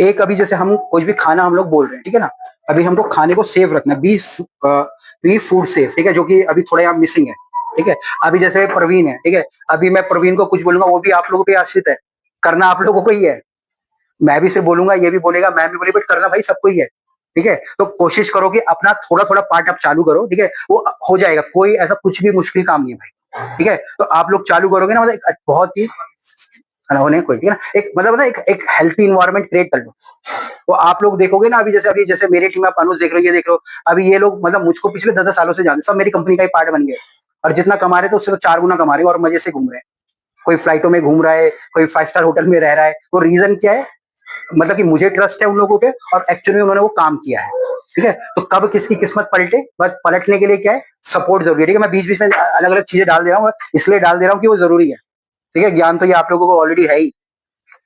एक अभी जैसे हम कुछ भी खाना हम लोग बोल रहे हैं, ठीक है ना, अभी हमको खाने को सेफ रखना है, बी फूड सेफ, ठीक है, जो कि अभी थोड़ा यहाँ मिसिंग है, ठीक है। अभी जैसे प्रवीण है, ठीक है, अभी मैं प्रवीण को कुछ बोलूंगा वो भी आप लोगों पे आश्रित है, करना आप लोगों को ही है। मैं भी सिर्फ बोलूंगा, ये भी बोलेगा, मैं भी बोली, बट करना भाई सबको ही है, ठीक है। तो कोशिश करो कि अपना थोड़ा थोड़ा पार्ट आप चालू करो, ठीक है, वो हो जाएगा, कोई ऐसा कुछ भी मुश्किल काम नहीं है भाई, ठीक है। तो आप लोग चालू करोगे ना, मतलब एक बहुत ही होने कोई, ठीक है ना, एक मतलब ना एक हेल्थी इन्वायरमेंट क्रिएट कर लो। तो आप लोग देखोगे ना, अभी जैसे मेरी टीम आप अनुज देख रहे हो, ये देख रहे हो, अभी ये लोग मतलब मुझको पिछले 10 10 सालों से जानते, सब मेरी कंपनी का ही पार्ट बन गए, और जितना कमा रहे थे उससे तो 4 गुना कमा रहे हैं और मजे से घूम रहे हैं। कोई फ्लाइटों में घूम रहा है, कोई 5 स्टार होटल में रह रहा है। वो रीजन क्या है, मतलब कि मुझे ट्रस्ट है उन लोगों पे, और एक्चुअली उन्होंने वो काम किया है, ठीक है। तो कब किसकी किस्मत पलटे, बट पलटने के लिए क्या है, सपोर्ट जरूरी है, ठीक है। मैं बीच बीच में अलग अलग चीजें डाल दे रहा हूँ, इसलिए डाल दे रहा हूँ कि वो जरूरी है, ठीक है। ज्ञान तो ये आप लोगों को ऑलरेडी है ही,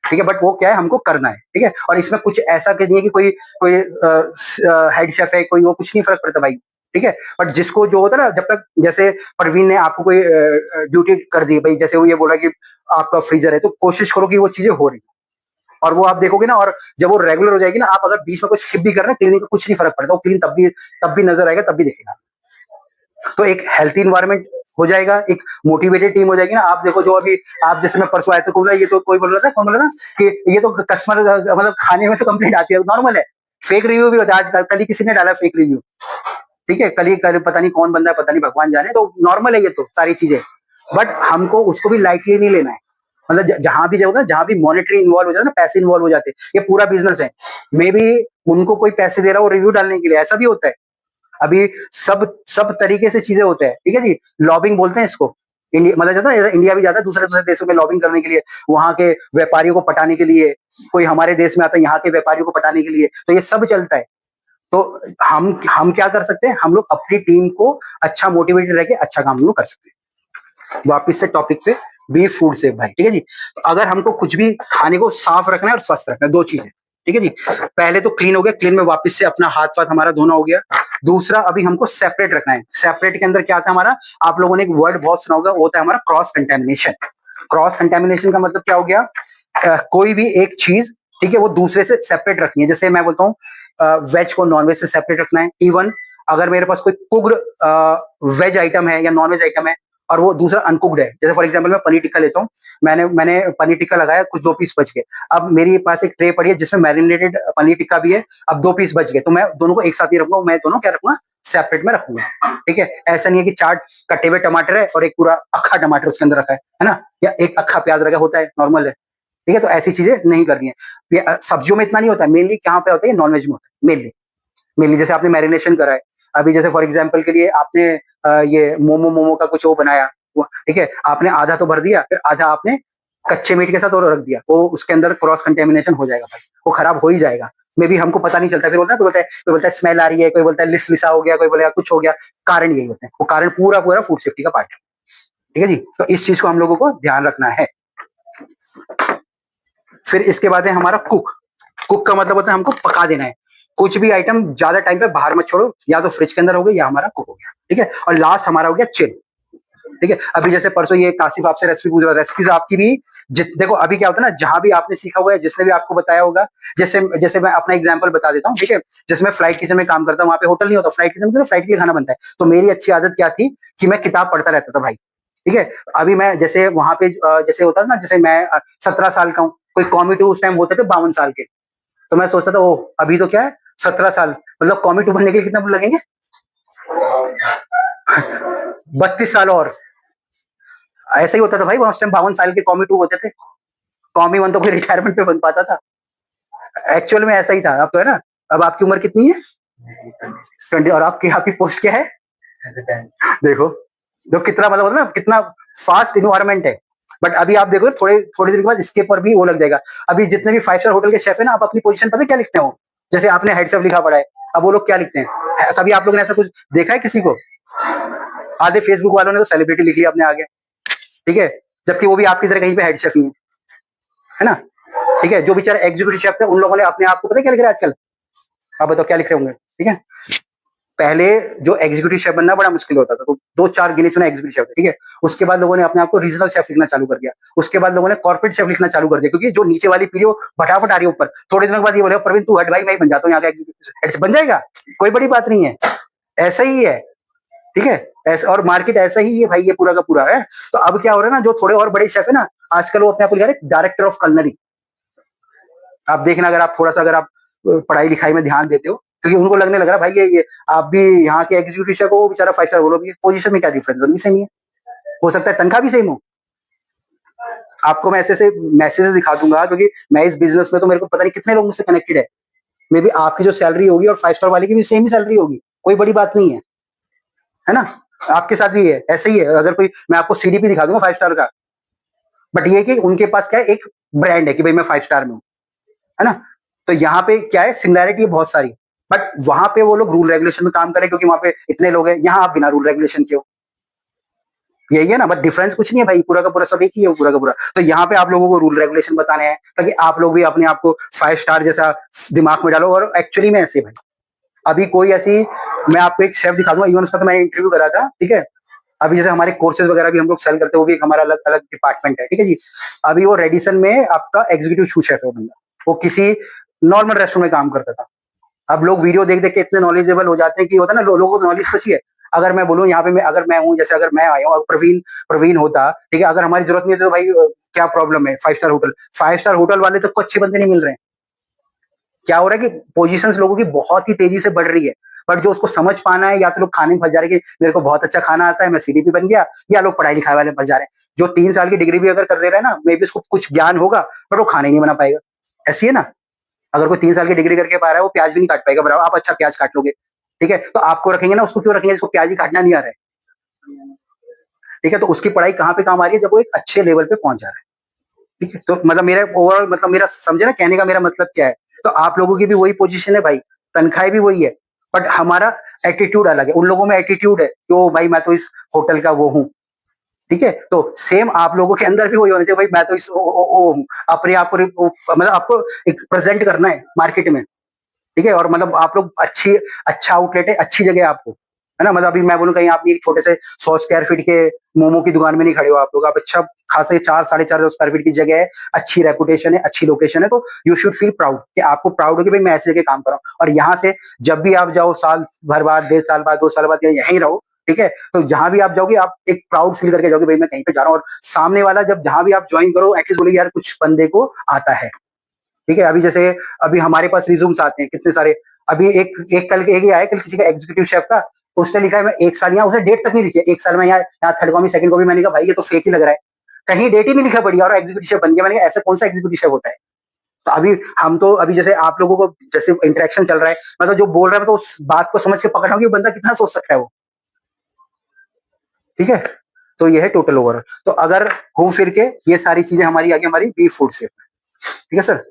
ठीक है, बट वो क्या है, हमको करना है, ठीक है। और इसमें कुछ ऐसा नहीं है कि कोई कोई हेड शेफ है, कोई वो, कुछ नहीं फर्क पड़ता भाई, ठीक है। बट जिसको जो होता है ना, जब तक जैसे प्रवीण ने आपको कोई ड्यूटी कर दी भाई, जैसे वो ये बोला कि आपका फ्रीजर है, तो कोशिश करो कि वो चीजें हो रही, और वो आप देखोगे ना, और जब वो रेगुलर हो जाएगी ना, आप अगर बीच में कोई स्किप भी कर रहे हैं क्लीनिंग का, कुछ नहीं फर्क पड़ता, वो क्लीन तब भी नजर आएगा, तब भी दिखेगा। तो एक हेल्थी इन्वायरमेंट हो जाएगा, एक मोटिवेटेड टीम हो जाएगी ना। आप देखो, जो अभी आप जैसे मैं परसों आया तो बोला, ये तो कोई बोल रहा था, कौन बोल रहा था कि ये तो कस्टमर मतलब खाने में तो कंप्लेंट आती है, नॉर्मल है। फेक रिव्यू भी होता है, आज कल ही किसी ने डाला फेक रिव्यू, ठीक है, कल पता नहीं कौन बंदा है, पता नहीं भगवान जाने, तो नॉर्मल है ये तो सारी चीजें। बट हमको उसको भी लाइटली नहीं लेना है, मतलब जहां भी जाओ ना, जहां भी मॉनिटरी इन्वॉल्व हो जाता है ना, पैसे इन्वॉल्व हो जाते हैं, ये पूरा बिजनेस है। मे बी उनको कोई पैसे दे रहा हो रिव्यू डालने के लिए, ऐसा भी होता है। अभी सब सब तरीके से चीजें होते हैं, ठीक है जी। लॉबिंग बोलते हैं इसको, इंडिया मतलब जाता है, इंडिया भी जाता है दूसरे दूसरे देशों में लॉबिंग करने के लिए, वहां के व्यापारियों को पटाने के लिए, कोई हमारे देश में आता है यहाँ के व्यापारियों को पटाने के लिए, तो ये सब चलता है। तो हम क्या कर सकते हैं, हम लोग अपनी टीम को अच्छा मोटिवेटेड रह के अच्छा काम लोग कर सकते हैं। वापिस से टॉपिक पे, बी फूड सेफ भाई, ठीक है जी। तो अगर हमको कुछ भी खाने को साफ रखना है और स्वस्थ रखना है, दो चीजें, ठीक है जी। पहले तो क्लीन हो गया, क्लीन में वापस से अपना हाथ वाथ हमारा धोना हो गया। दूसरा, अभी हमको सेपरेट रखना है। सेपरेट के अंदर क्या आता है हमारा, आप लोगों ने एक वर्ड बहुत सुना होगा, वो होता है हमारा क्रॉस कंटेमिनेशन। क्रॉस कंटेमिनेशन का मतलब क्या हो गया, कोई भी एक चीज, ठीक है, वो दूसरे से सेपरेट रखनी है। जैसे मैं बोलता हूँ वेज को नॉन वेज से सेपरेट रखना है। इवन अगर मेरे पास कोई कुक्ड वेज आइटम है या नॉन वेज आइटम है, और वो दूसरा अनकुक्ड है, जैसे फॉर एग्जाम्पल मैं पनीर टिक्का लेता हूँ, मैंने पनीर टिक्का लगाया, कुछ 2 पीस बच गए। अब मेरे पास एक ट्रे पड़ी है जिसमें मैरिनेटेड पनीर टिक्का भी है, अब 2 पीस बच गए, तो मैं दोनों को एक साथ ही रखूंगा, मैं दोनों क्या रखूंगा, सेपरेट में रखूंगा, ठीक है। ऐसा नहीं है कि चार कटे हुए टमाटर है और एक पूरा अक्खा टमाटर उसके अंदर रखा है ना, या एक अक्खा प्याज रखा होता है, नॉर्मल है, ठीक है। तो ऐसी चीजें नहीं करनी है। सब्जियों में इतना नहीं होता है, मेनली कहाँ पे होता है, नॉनवेज में होता है मेनली। मेनली जैसे आपने मैरिनेशन करा है, अभी जैसे फॉर एग्जाम्पल के लिए आपने ये मोमो मोमो का कुछ वो बनाया, ठीक है, आपने आधा तो भर दिया, फिर आधा आपने कच्चे मीट के साथ और रख दिया, वो उसके अंदर क्रॉस कंटेमिनेशन हो जाएगा भाई, वो खराब हो ही जाएगा। मे भी हमको पता नहीं चलता, फिर बोलता है, कोई बोलता है स्मेल आ रही है, कोई बोलता है लिस लिसा हो गया, कोई बोलेगा कुछ हो गया। कारण यही होते हैं, वो कारण पूरा पूरा फूड सेफ्टी का पार्ट है, ठीक है जी। तो इस चीज को हम लोगों को ध्यान रखना है। फिर इसके बाद है हमारा कुक। कुक का मतलब होता है हमको पका देना है। कुछ भी आइटम ज्यादा टाइम पे बाहर मत छोड़ो, या तो फ्रिज के अंदर हो गया या हमारा कुक हो गया, ठीक है। और लास्ट हमारा हो गया चिल, ठीक है। अभी जैसे परसों ये कासिफ आपसे रेसिपी पूछ रहा था, रेसिपीज आपकी भी देखो, अभी क्या होता है ना, जहां भी आपने सीखा हुआ है, जिसने भी आपको बताया होगा, जैसे जैसे मैं अपना एग्जांपल बता देता हूँ, ठीक है। जैसे मैं फ्लाइट किचन में काम करता हूँ, वहां पे होटल नहीं होता, फ्लाइट किचन में फ्लाइट के लिए खाना बनता है। तो मेरी अच्छी आदत क्या थी कि मैं किताब पढ़ता रहता था भाई, ठीक है। अभी मैं जैसे वहां पे जैसे होता था ना, जैसे मैं 17 साल का हूँ, कोई कॉमिटू उस टाइम होते थे 52 साल के, तो मैं सोचता था, ओह अभी तो क्या है 17 साल, मतलब कॉमिटू बनने के लिए कितना लगेंगे 32 साल और। ऐसा ही होता था भाई, उस टाइम 52 साल के कॉमी 2 होते थे, कॉमी 1 तो कोई रिटायरमेंट पे बन पाता था। एक्चुअल में ऐसा ही था। अब तो है ना, अब आपकी उम्र कितनी है, 20, और आपकी पोस्ट क्या है, देखो, जो कितना मतलब होता है ना, कितना फास्ट इन्वायरमेंट है। बट अभी आप देखो, थोड़े थोड़ी देर के बाद इसके पर भी वो लग जाएगा। अभी जितने भी 5 स्टार होटल के शेफ है ना, आप अपनी पोजीशन पता है क्या लिखते हो, जैसे आपने हेड शेफ लिखा पड़ा है, अब वो लोग क्या लिखते हैं, कभी आप लोगों ने ऐसा कुछ देखा है किसी को? आधे फेसबुक वालों ने तो सेलिब्रिटी लिख लिया अपने आगे, ठीक है, जबकि वो भी आपकी तरह कहीं पे हेड शेफ नहीं है ना, ठीक है। जो बेचारे एग्जीक्यूटिव शेफ थे, उन लोगों ने अपने आप को पता क्या लिख रहे हैं आजकल, आप बताओ क्या लिख रहे होंगे, ठीक है। पहले जो एग्जीक्यूटिव शेफ बनना बड़ा मुश्किल होता था, तो 2-4 गिने चुने एग्जीक्यूटिव शेफ थे, ठीक है। उसके बाद लोगों ने अपने आप को रीजनल शेफ लिखना चालू कर दिया। उसके बाद लोगों ने कॉर्पोरेट शेफ लिखना चालू कर दिया, क्योंकि जो नीचे वाली पीढ़ी वो फटाफट आ रही है ऊपर। थोड़े दिनों के बाद ये बोलेगा प्रवीण तू हट भाई, मैं ही बन जाता हूँ यहाँ का एग्जीक्यूटिव, बन जाएगा, कोई बड़ी बात नहीं है, ऐसा ही है, ठीक है। ऐसा, और मार्केट ऐसा ही है भाई, ये पूरा का पूरा है। तो अब क्या हो रहा है ना, जो थोड़े और बड़े शेफ है ना, आजकल वो अपने आप को लिखा रहे डायरेक्टर ऑफ कलनरी। आप देखना, अगर आप थोड़ा सा, अगर आप पढ़ाई लिखाई में ध्यान देते हो, क्योंकि उनको लगने लग रहा है भाई ये आप भी यहाँ के एग्जीक्यूटिव शेफ हो, वो बेचारा 5 स्टार बोलो भी, पोजीशन में क्या डिफरेंस होनी सेम ही है, हो सकता है तनख्वाह भी सेम हो। आपको मैं ऐसे ऐसे मैसेज दिखा दूंगा, क्योंकि मैं इस बिजनेस में तो मेरे को पता नहीं कितने लोग मुझसे कनेक्टेड है। मे बी आपकी जो सैलरी होगी और 5 स्टार वाले की भी सेम ही सैलरी होगी, कोई बड़ी बात नहीं है ना। आपके साथ भी है, ऐसे ही है। अगर कोई, मैं आपको सीडीपी दिखा दूंगा 5 स्टार का, बट ये कि उनके पास क्या है, एक ब्रांड है कि भाई मैं 5 स्टार में हूँ, है ना। तो यहाँ पे क्या है, सिमिलैरिटी है बहुत सारी, बट वहां पे वो लोग रूल रेगुलेशन में काम करें, क्योंकि वहां पे इतने लोग हैं। यहाँ आप बिना रूल रेगुलेशन के हो, यही है ना, बट डिफरेंस कुछ नहीं है भाई, पूरा का पूरा सब एक ही है, पूरा का पूरा। तो यहाँ पे आप लोगों को रूल रेगुलेशन बताने हैं, ताकि आप लोग भी अपने आप को 5 स्टार जैसा दिमाग में डालो। और एक्चुअली में ऐसे भाई, अभी कोई ऐसी, मैं आपको एक शेफ दिखा दूंगा, इवन उसका तो मैंने इंटरव्यू करा था, ठीक है। अभी जैसे हमारे कोर्सेज वगैरह भी हम लोग सेल करते हैं, वो भी एक हमारा अलग अलग डिपार्टमेंट है, ठीक है जी। अभी वो रेडिसन में आपका एग्जीक्यूटिव शू शेफ है वो बंदा, वो किसी नॉर्मल रेस्टोरेंट में काम करता था। अब लोग वीडियो देख देख के इतने नॉलेजेबल हो जाते हैं कि होता है ना, लोगों को नॉलेज तो चाहिए। अगर मैं बोलूँ यहाँ पे, मैं अगर मैं हूँ, जैसे अगर मैं आया हूँ और प्रवीण प्रवीण होता, ठीक है, अगर हमारी जरूरत नहीं है तो भाई क्या प्रॉब्लम है, 5 स्टार होटल, 5 स्टार होटल वाले तक को अच्छे बंदे नहीं मिल रहे हैं। क्या हो रहा है कि पोजीशंस लोगों की बहुत ही तेजी से बढ़ रही है, बट जो उसको समझ पाना है, या तो लोग खाने में फंस जा रहे हैं कि मेरे को बहुत अच्छा खाना आता है, मैं सीडीपी बन गया, या लोग पढ़ाई लिखाई वाले फंस जा रहे हैं। जो 3 साल की डिग्री भी अगर कर दे रहा है ना, मे बी उसको कुछ ज्ञान होगा, बट वो खाना ही नहीं बना पाएगा। ऐसी है ना, अगर कोई 3 साल की डिग्री करके पा रहा है, वो प्याज भी नहीं काट पाएगा बराबर। आप अच्छा प्याज काट लोगे, ठीक है, तो आपको रखेंगे ना, उसको क्यों रखेंगे जिसको प्याज ही काटना नहीं आ रहा है, ठीक है। तो उसकी पढ़ाई कहाँ पे काम आ रही है, जब वो एक अच्छे लेवल पे पहुंच जा रहा है, ठीक है। तो मतलब मेरा ओवरऑल, मतलब मेरा समझे ना, कहने का मेरा मतलब क्या है। तो आप लोगों की भी वही पोजीशन है भाई, तनख्वाह भी वही है, बट हमारा एटीट्यूड अलग है। उन लोगों में एटीट्यूड है कि ओ भाई मैं तो इस होटल का वो हूँ, ठीक है। तो सेम आप लोगों के अंदर भी वही होना चाहिए, भाई मैं तो इस ओ हूँ। अपने आप को मतलब आपको एक प्रेजेंट करना है मार्केट में, ठीक है। और मतलब आप लोग अच्छा आउटलेट है, अच्छी जगह है आपको, है ना। मतलब अभी मैं बोलूँ, कहीं आप एक छोटे से 100 स्क्वायर फीट के मोमो की दुकान में नहीं खड़े हो आप लोग, आप अच्छा खासे 4-4.5 स्क्वायर फीट की जगह है, अच्छी रेपुटेशन है, अच्छी लोकेशन है, तो यू शुड फील प्राउड, कि आपको प्राउड हो कि भाई मैं ऐसी जगह काम कर रहा हूँ। और यहाँ से जब भी आप जाओ, साल भर बाद, 1.5 साल बाद, 2 साल बाद, या यहीं रहो, ठीक है। तो जहां भी आप जाओगे, आप एक प्राउड फील करके जाओगे, भाई मैं कहीं पे जा रहा हूँ। और सामने वाला जब जहां भी आप ज्वाइन करो, एटलीस्ट बोलेगी यार कुछ बंदे को आता है, ठीक है। अभी जैसे अभी हमारे पास रिज्यूम्स आते हैं कितने सारे। अभी एक कल एक ही आया, कल किसी का एग्जीक्यूटिव शेफ था, उसने लिखा है मैं 1 साल यहाँ, उसने डेट तक नहीं लिखी है, 1 साल में यहाँ थर्ड कॉपी सेकंड कॉपी। मैंने कहा भाई ये तो फेक ही लग रहा है, कहीं डेट ही नहीं लिखा बढ़िया, और एग्जीक्यूटिव शेफ बन गया। मैंने कहा ऐसा कौन सा एग्जीक्यूटिव शेफ होता है। तो अभी हम तो अभी जैसे आप लोगों को जैसे इंटरेक्शन चल रहा है, मैं तो जो बोल रहा है, मैं तो उस बात को समझ के पकड़ रहा हूँ कि बंदा कितना सोच सकता है वो, ठीक है। तो ये है टोटल ओवरऑल। तो अगर घूम फिर के ये सारी चीजें हमारी आगे, हमारी बी फूड से, ठीक है सर।